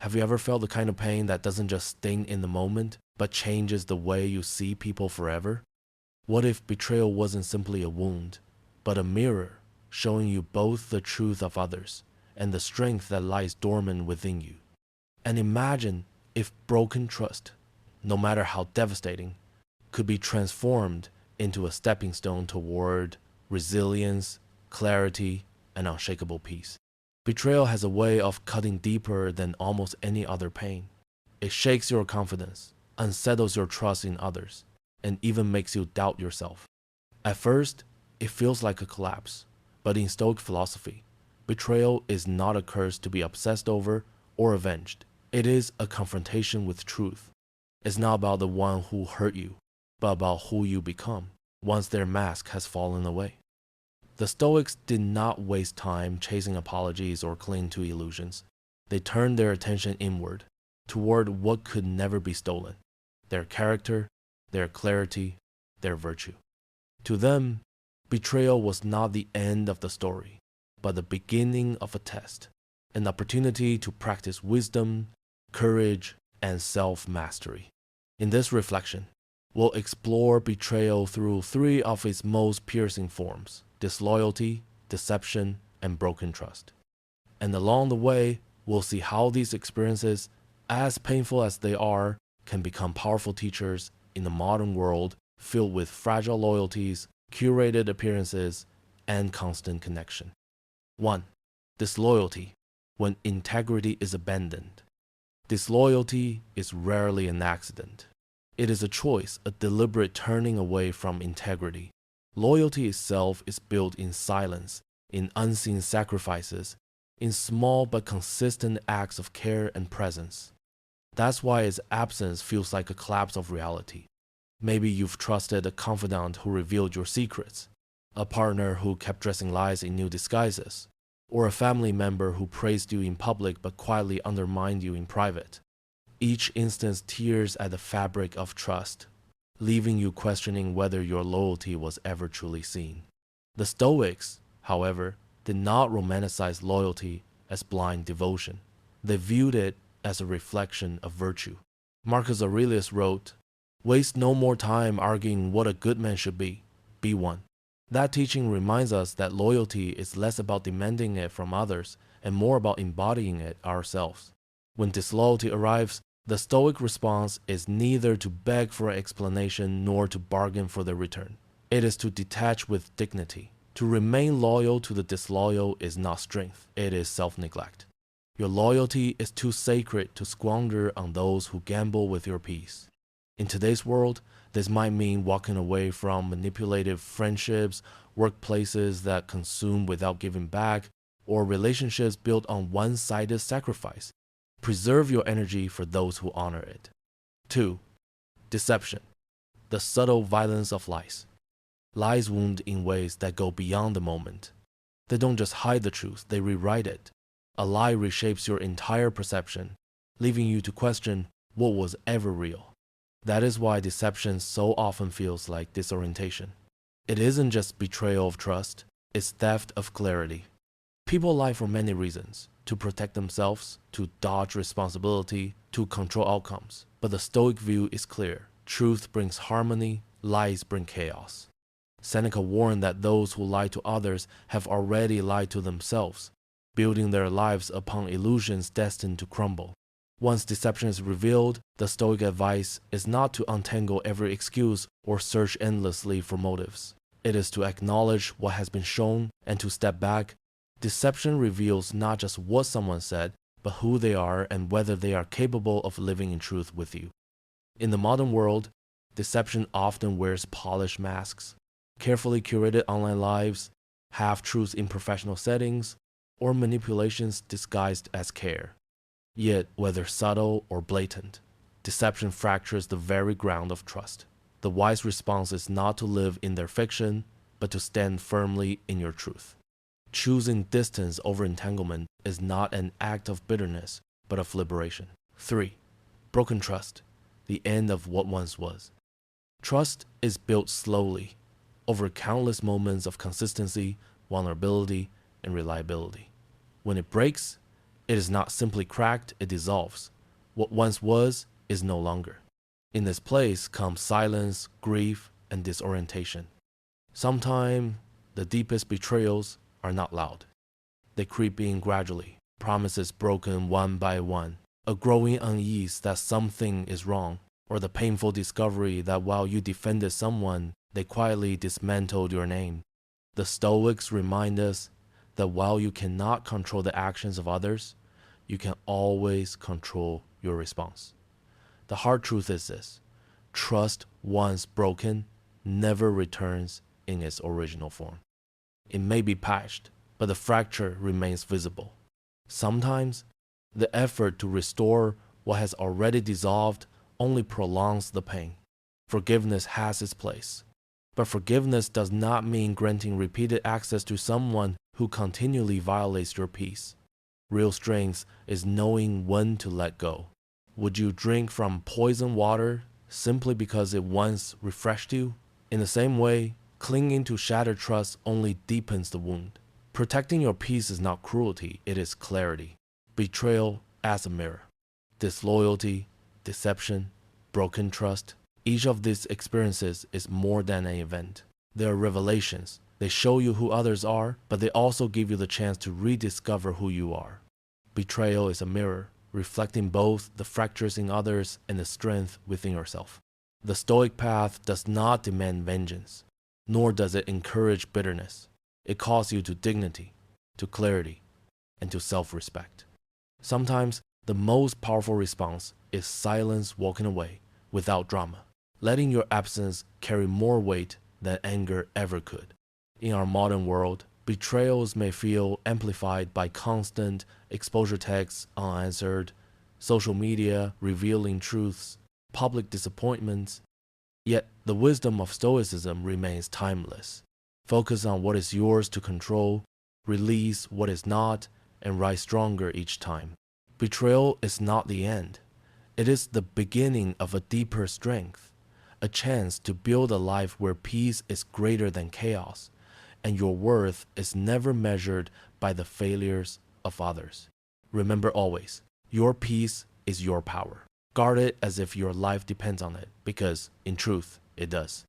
Have you ever felt the kind of pain that doesn't just sting in the moment, but changes the way you see people forever? What if betrayal wasn't simply a wound, but a mirror showing you both the truth of others and the strength that lies dormant within you? And imagine if broken trust, no matter how devastating, could be transformed into a stepping stone toward resilience, clarity, and unshakable peace. Betrayal has a way of cutting deeper than almost any other pain. It shakes your confidence, unsettles your trust in others, and even makes you doubt yourself. At first, it feels like a collapse, but in Stoic philosophy, betrayal is not a curse to be obsessed over or avenged. It is a confrontation with truth. It's not about the one who hurt you, but about who you become once their mask has fallen away. The Stoics did not waste time chasing apologies or clinging to illusions. They turned their attention inward, toward what could never be stolen: their character, their clarity, their virtue. To them, betrayal was not the end of the story, but the beginning of a test, an opportunity to practice wisdom, courage, and self-mastery. In this reflection, we'll explore betrayal through three of its most piercing forms: disloyalty, deception, and broken trust. And along the way, we'll see how these experiences, as painful as they are, can become powerful teachers in a modern world filled with fragile loyalties, curated appearances, and constant connection. 1. Disloyalty, when integrity is abandoned. Disloyalty is rarely an accident. It is a choice, a deliberate turning away from integrity. Loyalty itself is built in silence, in unseen sacrifices, in small but consistent acts of care and presence. That's why its absence feels like a collapse of reality. Maybe you've trusted a confidant who revealed your secrets, a partner who kept dressing lies in new disguises, or a family member who praised you in public but quietly undermined you in private. Each instance tears at the fabric of trust, leaving you questioning whether your loyalty was ever truly seen. The Stoics, however, did not romanticize loyalty as blind devotion. They viewed it as a reflection of virtue. Marcus Aurelius wrote, "Waste no more time arguing what a good man should be one." That teaching reminds us that loyalty is less about demanding it from others and more about embodying it ourselves. When disloyalty arrives, the Stoic response is neither to beg for an explanation nor to bargain for the return. It is to detach with dignity. To remain loyal to the disloyal is not strength, it is self-neglect. Your loyalty is too sacred to squander on those who gamble with your peace. In today's world, this might mean walking away from manipulative friendships, workplaces that consume without giving back, or relationships built on one-sided sacrifice. Preserve your energy for those who honor it. 2. Deception, the subtle violence of lies. Lies wound in ways that go beyond the moment. They don't just hide the truth, they rewrite it. A lie reshapes your entire perception, leaving you to question what was ever real. That is why deception so often feels like disorientation. It isn't just betrayal of trust, it's theft of clarity. People lie for many reasons: to protect themselves, to dodge responsibility, to control outcomes. But the Stoic view is clear: truth brings harmony, lies bring chaos. Seneca warned that those who lie to others have already lied to themselves, building their lives upon illusions destined to crumble. Once deception is revealed, the Stoic advice is not to untangle every excuse or search endlessly for motives. It is to acknowledge what has been shown and to step back. Deception reveals not just what someone said, but who they are and whether they are capable of living in truth with you. In the modern world, deception often wears polished masks: carefully curated online lives, half-truths in professional settings, or manipulations disguised as care. Yet, whether subtle or blatant, deception fractures the very ground of trust. The wise response is not to live in their fiction, but to stand firmly in your truth. Choosing distance over entanglement is not an act of bitterness, but of liberation. 3. Broken trust, the end of what once was. Trust is built slowly, over countless moments of consistency, vulnerability, and reliability. When it breaks, It is not simply cracked, it dissolves. What once was is no longer. In this place comes silence, grief, and disorientation. Sometimes the deepest betrayals are not loud. They creep in gradually, promises broken one by one, a growing unease that something is wrong, or the painful discovery that while you defended someone, they quietly dismantled your name. The Stoics remind us that while you cannot control the actions of others, you can always control your response. The hard truth is this: trust once broken never returns in its original form. It may be patched, but the fracture remains visible. Sometimes, the effort to restore what has already dissolved only prolongs the pain. Forgiveness has its place, but forgiveness does not mean granting repeated access to someone who continually violates your peace. Real strength is knowing when to let go. Would you drink from poisoned water simply because it once refreshed you? In the same way, clinging to shattered trust only deepens the wound. Protecting your peace is not cruelty, it is clarity. Betrayal as a mirror. Disloyalty, deception, broken trust. Each of these experiences is more than an event. They are revelations. They show you who others are, but they also give you the chance to rediscover who you are. Betrayal is a mirror, reflecting both the fractures in others and the strength within yourself. The Stoic path does not demand vengeance, nor does it encourage bitterness. It calls you to dignity, to clarity, and to self-respect. Sometimes, the most powerful response is silence, walking away without drama, letting your absence carry more weight than anger ever could. In our modern world, betrayals may feel amplified by constant exposure texts unanswered, social media revealing truths, public disappointments. Yet the wisdom of Stoicism remains timeless. Focus on what is yours to control, release what is not, and rise stronger each time. Betrayal is not the end. It is the beginning of a deeper strength, a chance to build a life where peace is greater than chaos, and your worth is never measured by the failures of others. Remember always, your peace is your power. Guard it as if your life depends on it, because, in truth, it does.